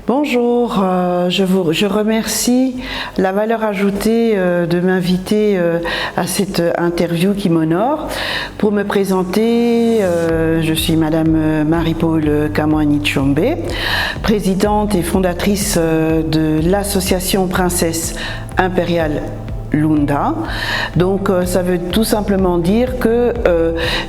Bonjour, je remercie la valeur ajoutée de m'inviter à cette interview qui m'honore. Pour me présenter, je suis Madame Marie-Paule Kamwani-Tchombe, présidente et fondatrice de l'association Princesse Impériale Lunda. Donc ça veut tout simplement dire que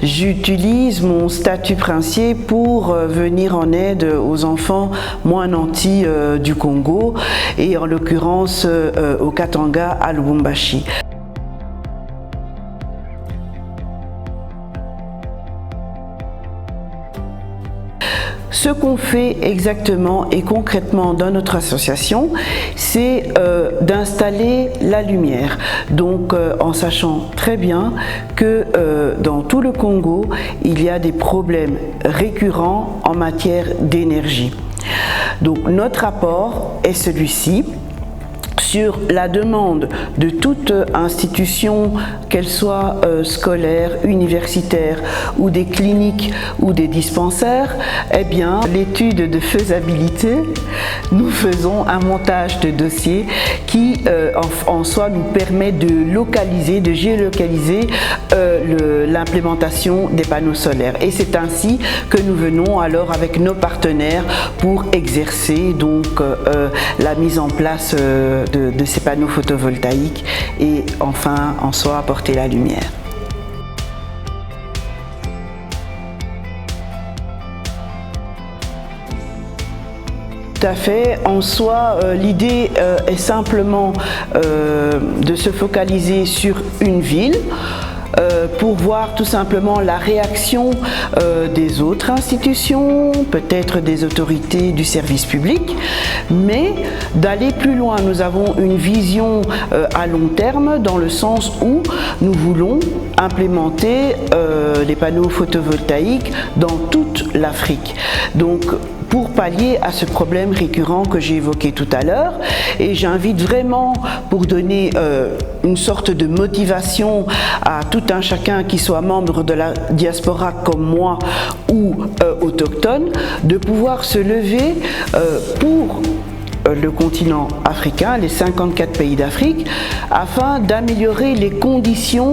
j'utilise mon statut princier pour venir en aide aux enfants moins nantis du Congo et en l'occurrence au Katanga à Lubumbashi. Ce qu'on fait exactement et concrètement dans notre association, c'est d'installer la lumière. Donc en sachant très bien que dans tout le Congo, il y a des problèmes récurrents en matière d'énergie. Donc notre apport est celui-ci. Sur la demande de toute institution, qu'elle soit scolaire, universitaire ou des cliniques ou des dispensaires, eh bien, l'étude de faisabilité, nous faisons un montage de dossier qui en soi nous permet de localiser, de géolocaliser l'implémentation des panneaux solaires. Et c'est ainsi que nous venons alors avec nos partenaires pour exercer donc la mise en place de ces panneaux photovoltaïques et enfin en soi apporter la lumière. Tout à fait. En soi, l'idée est simplement de se focaliser sur une ville pour voir tout simplement la réaction des autres institutions, peut-être des autorités du service public, mais d'aller plus loin. Nous avons une vision à long terme dans le sens où nous voulons implémenter les panneaux photovoltaïques dans toute l'Afrique. Donc, pour pallier à ce problème récurrent que j'ai évoqué tout à l'heure. Et j'invite vraiment, pour donner une sorte de motivation à tout un chacun qui soit membre de la diaspora comme moi ou autochtone, de pouvoir se lever pour le continent africain, les 54 pays d'Afrique, afin d'améliorer les conditions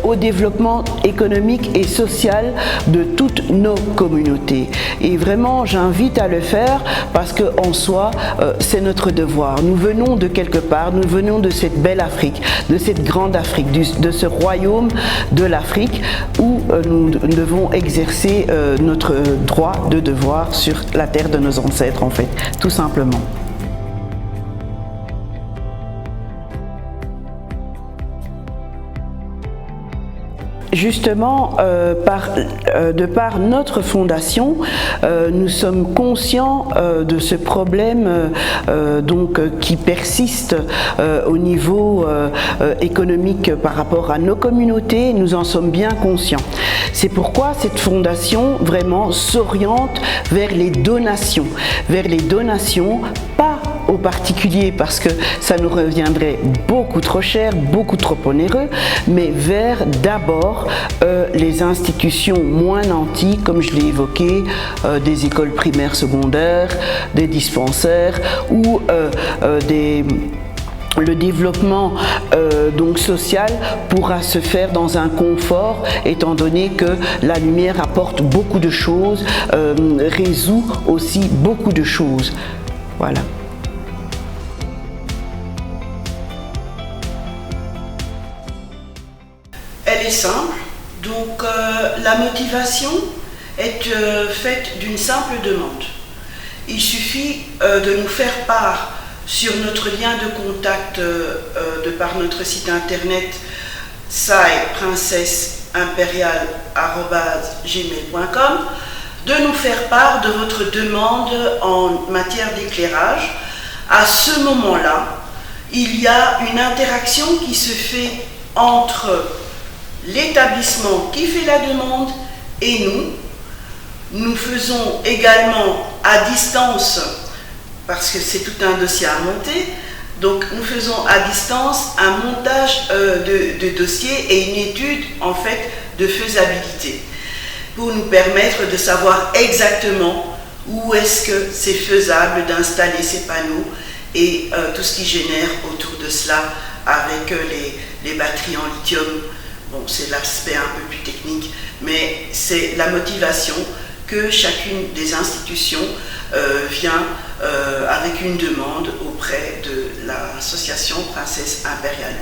au développement économique et social de toutes nos communautés. Et vraiment, j'invite à le faire parce qu'en soi, c'est notre devoir. Nous venons de quelque part, nous venons de cette belle Afrique, de cette grande Afrique, de ce royaume de l'Afrique où nous devons exercer notre droit de devoir sur la terre de nos ancêtres, en fait, tout simplement. Justement, de par notre fondation, nous sommes conscients de ce problème qui persiste au niveau économique par rapport à nos communautés. Nous en sommes bien conscients. C'est pourquoi cette fondation vraiment s'oriente vers les donations, pas aux particuliers parce que ça nous reviendrait beaucoup trop cher, beaucoup trop onéreux, mais vers d'abord les institutions moins nanties, comme je l'ai évoqué, des écoles primaires secondaires, des dispensaires ou le développement social pourra se faire dans un confort, étant donné que la lumière apporte beaucoup de choses, résout aussi beaucoup de choses. Voilà. Elle est simple, donc la motivation est faite d'une simple demande. Il suffit de nous faire part sur notre lien de contact de par notre site internet princesseimperiale@gmail.com de nous faire part de votre demande en matière d'éclairage. À ce moment-là, il y a une interaction qui se fait entre l'établissement qui fait la demande et nous. Nous faisons également à distance, parce que c'est tout un dossier à monter, donc nous faisons à distance un montage de dossier et une étude en fait de faisabilité pour nous permettre de savoir exactement où est-ce que c'est faisable d'installer ces panneaux et tout ce qui génère autour de cela avec les batteries en lithium. Bon, c'est l'aspect un peu plus technique, mais c'est la motivation que chacune des institutions vient avec une demande auprès de l'association Princesse Impériale.